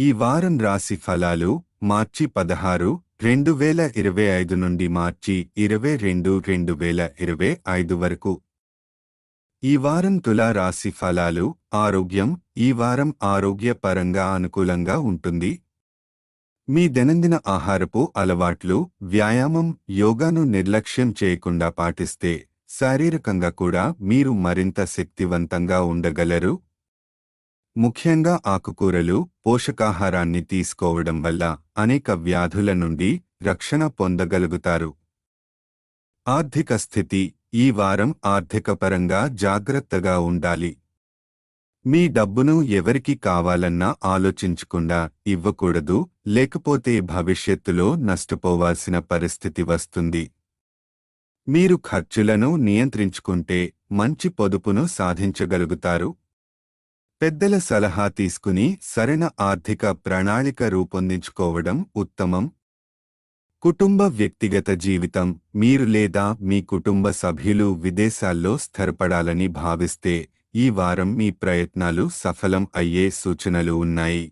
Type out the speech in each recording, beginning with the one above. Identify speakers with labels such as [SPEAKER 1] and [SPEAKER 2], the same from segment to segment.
[SPEAKER 1] ఈ వారం రాశి ఫలాలు మార్చి 16, 2025 నుండి మార్చి 22, 2025 వరకు. ఈ వారం తులా రాశి ఫలాలు. ఆరోగ్యం. ఈ వారం ఆరోగ్యపరంగా అనుకూలంగా ఉంటుంది. మీ దైనందిన ఆహారపు అలవాట్లు, వ్యాయామం, యోగాను నిర్లక్ష్యం చేయకుండా పాటిస్తే శారీరకంగా కూడా మీరు మరింత శక్తివంతంగా ఉండగలరు. ముఖ్యంగా ఆకుకూరలు, పోషకాహారాన్ని తీసుకోవడం వల్ల అనేక వ్యాధుల నుండి రక్షణ పొందగలుగుతారు. ఆర్థిక స్థితి. ఈ వారం ఆర్థికపరంగా జాగ్రత్తగా ఉండాలి. మీ డబ్బును ఎవరికి కావాలన్నా ఆలోచించకుండా ఇవ్వకూడదు, లేకపోతే భవిష్యత్తులో నష్టపోవాల్సిన పరిస్థితి వస్తుంది. మీరు ఖర్చులను నియంత్రించుకుంటే మంచి పొదుపును సాధించగలుగుతారు. పెద్దల సలహా తీసుకుని సరైన ఆర్థిక ప్రణాళిక రూపొందించుకోవడం ఉత్తమం. కుటుంబ వ్యక్తిగత జీవితం. మీరు లేదా మీ కుటుంబ సభ్యులు విదేశాల్లో స్థిరపడాలని భావిస్తే ఈ వారం మీ ప్రయత్నాలు సఫలం అయ్యే సూచనలు ఉన్నాయి.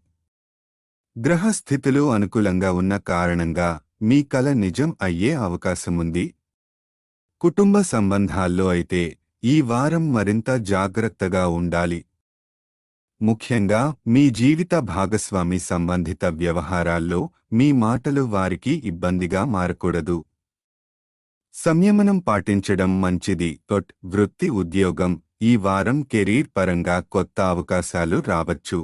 [SPEAKER 1] గ్రహస్థితులు అనుకూలంగా ఉన్న కారణంగా మీ కల నిజం అయ్యే అవకాశముంది. కుటుంబ సంబంధాల్లో అయితే ఈ వారం మరింత జాగ్రత్తగా ఉండాలి. ముఖ్యంగా మీ జీవిత భాగస్వామి సంబంధిత వ్యవహారాల్లో మీ మాటలు వారికి ఇబ్బందిగా మారకూడదు. సంయమనం పాటించడం మంచిది. వృత్తి ఉద్యోగం. ఈ వారం కెరీర్ పరంగా కొత్త అవకాశాలు రావచ్చు.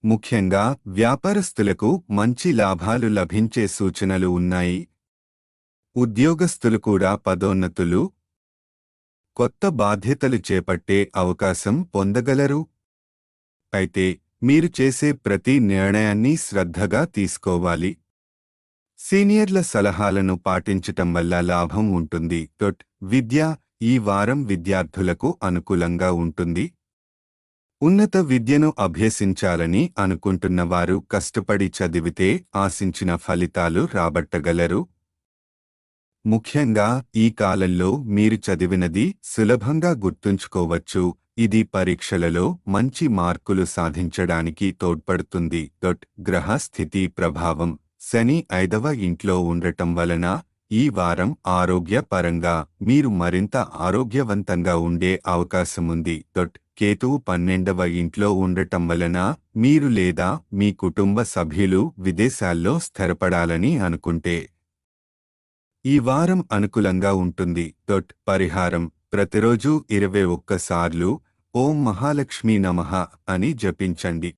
[SPEAKER 1] ముఖ్యంగా వ్యాపారస్తులకు మంచి లాభాలు లభించే సూచనలు ఉన్నాయి. ఉద్యోగస్తులు కూడా పదోన్నతులు, కొత్త బాధ్యతలు చేపట్టే అవకాశం పొందగలరు. అయితే మీరు చేసే ప్రతి నిర్ణయాన్ని శ్రద్ధగా తీసుకోవాలి. సీనియర్ల సలహాలను పాటించటం వల్ల లాభం ఉంటుంది. విద్య. ఈ వారం విద్యార్థులకు అనుకూలంగా ఉంటుంది. ఉన్నత విద్యను అభ్యసించాలని అనుకుంటున్న వారు కష్టపడి చదివితే ఆశించిన ఫలితాలు రాబట్టగలరు. ముఖ్యంగా ఈ కాలంలో మీరు చదివినది సులభంగా గుర్తుంచుకోవచ్చు. ఇది పరీక్షలలో మంచి మార్కులు సాధించడానికి తోడ్పడుతుంది. గ్రహ స్థితి ప్రభావం. శని 5వ ఇంట్లో ఉండటం వలన ఈ వారం ఆరోగ్య పరంగా మీరు మరింత ఆరోగ్యవంతంగా ఉండే అవకాశముంది. కేతువు 12వ ఇంట్లో ఉండటం వలన మీరు లేదా మీ కుటుంబ సభ్యులు విదేశాల్లో స్థిరపడాలని అనుకుంటే ఈ వారం అనుకూలంగా ఉంటుంది. పరిహారం. ప్రతిరోజు 21 సార్లు ఓం మహాలక్ష్మీ నమః అని జపించండి.